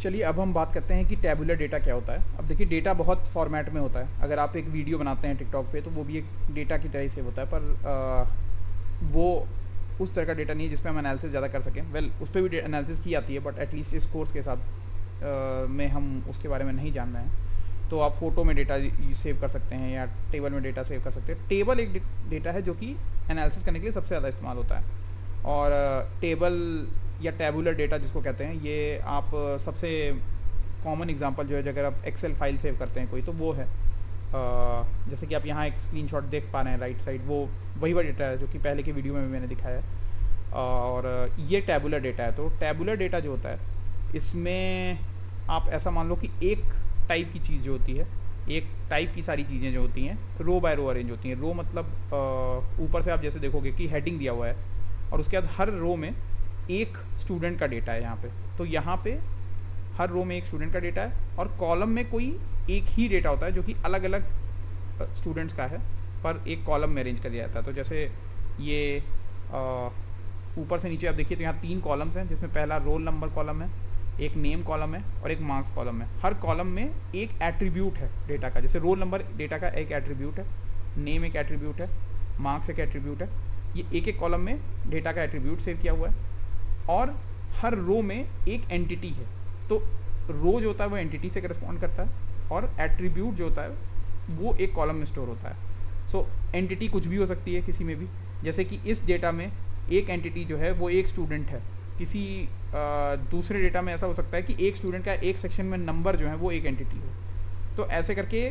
चलिए अब हम बात करते हैं कि टैबुलर डेटा क्या होता है। अब देखिए डेटा बहुत फॉर्मेट में होता है। अगर आप एक वीडियो बनाते हैं टिकटॉक पे तो वो भी एक डेटा की तरह ही सेव होता है, पर वो उस तरह का डेटा नहीं है जिसमें हम एनालिसिस ज़्यादा कर सकें। वेल उस पर भी एनालिसिस की जाती है, बट एटलीस्ट इस कोर्स के साथ में हम उसके बारे में नहीं जान रहे हैं। तो आप फ़ोटो में डेटा सेव कर सकते हैं या टेबल में डेटा सेव कर सकते हैं। टेबल एक डेटा है जो कि एनालिसिस करने के लिए सबसे ज़्यादा इस्तेमाल होता है। और टेबल या टैबुलर डेटा जिसको कहते हैं, ये आप सबसे कॉमन एग्जांपल जो है, अगर आप एक्सेल फाइल सेव करते हैं कोई, तो वो है जैसे कि आप यहाँ एक स्क्रीनशॉट देख पा रहे हैं राइट साइड, वो वही डेटा है जो कि पहले की वीडियो में भी मैंने दिखाया है। और ये टैबुलर डेटा है। तो टैबुलर डेटा जो होता है, इसमें आप ऐसा मान लो कि एक टाइप की चीज़ जो होती है, एक टाइप की सारी चीज़ें जो होती हैं रो बाय रो अरेंज होती हैं। रो मतलब ऊपर से आप जैसे देखोगे कि हेडिंग दिया हुआ है और उसके बाद हर रो में एक स्टूडेंट का डेटा है यहाँ पे। तो यहाँ पे हर रो में एक स्टूडेंट का डेटा है और कॉलम में कोई एक ही डेटा होता है जो कि अलग अलग स्टूडेंट्स का है, पर एक कॉलम में अरेंज कर दिया जाता है। तो जैसे ये ऊपर से नीचे आप देखिए तो यहाँ 3 कॉलम्स हैं, जिसमें पहला रोल नंबर कॉलम है, एक नेम कॉलम है और एक मार्क्स कॉलम है। हर कॉलम में एक एट्रीब्यूट है डेटा का। जैसे रोल नंबर डेटा का एक एट्रीब्यूट है, नेम एक एट्रीब्यूट है, मार्क्स एक एट्रीब्यूट है। ये एक एक कॉलम में डेटा का एट्रीब्यूट सेव किया हुआ है और हर रो में एक एंटिटी है। तो रो जो होता है वो एंटिटी से करस्पॉन्ड करता है और एट्रीब्यूट जो होता है वो एक कॉलम में स्टोर होता है। सो एंटिटी कुछ भी हो सकती है किसी में भी, जैसे कि इस डेटा में एक एंटिटी जो है वो एक स्टूडेंट है। किसी दूसरे डेटा में ऐसा हो सकता है कि एक स्टूडेंट का एक सेक्शन में नंबर जो है वो एक एंटिटी हो। तो ऐसे करके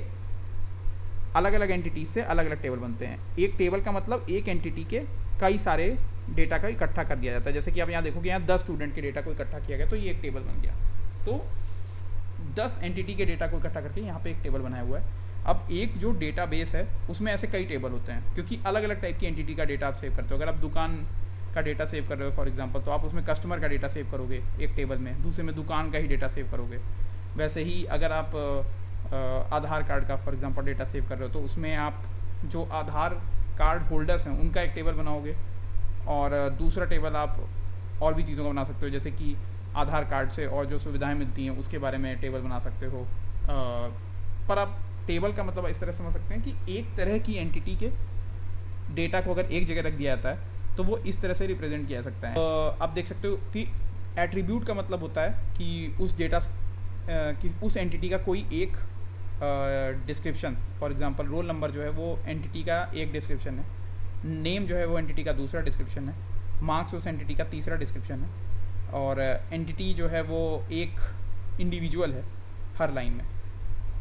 अलग अलग एंटिटीज से अलग अलग टेबल बनते हैं। एक टेबल का मतलब एक एंटिटी के कई सारे डेटा का इकट्ठा कर दिया जाता है। जैसे कि आप यहाँ देखोगे, यहाँ 10 स्टूडेंट के डेटा को इकट्ठा किया गया, तो ये एक टेबल बन गया। तो 10 एंटिटी के डेटा को इकट्ठा करके यहाँ पे एक टेबल बनाया हुआ है। अब एक जो डेटा बेस है उसमें ऐसे कई टेबल होते हैं, क्योंकि अलग अलग टाइप की एंटिटी का डेटा आप सेव करते हो। अगर आप दुकान का डेटा सेव कर रहे हो फॉर एग्जांपल, तो आप उसमें कस्टमर का डेटा सेव करोगे एक टेबल में, दूसरे में दुकान का ही डेटा सेव करोगे। वैसे ही अगर आप आधार कार्ड का फॉर एग्जांपल डेटा सेव कर रहे हो, तो उसमें आप जो आधार कार्ड होल्डर्स हैं उनका एक टेबल बनाओगे और दूसरा टेबल आप और भी चीज़ों का बना सकते हो, जैसे कि आधार कार्ड से और जो सुविधाएं मिलती हैं उसके बारे में टेबल बना सकते हो। पर आप टेबल का मतलब इस तरह समझ सकते हैं कि एक तरह की एंटिटी के डेटा को अगर एक जगह रख दिया जाता है तो वो इस तरह से रिप्रेजेंट किया जा सकता है। आप देख सकते हो कि एट्रीब्यूट का मतलब होता है कि उस डेटा कि उस एंटिटी का कोई एक description, for example roll number जो है वो एंटिटी का एक डिस्क्रिप्शन है, नेम जो है वो एंटिटी का दूसरा डिस्क्रिप्शन है, मार्क्स उस एंटिटी का तीसरा डिस्क्रिप्शन है, और एंटिटी जो है वो एक इंडिविजुअल है हर लाइन में।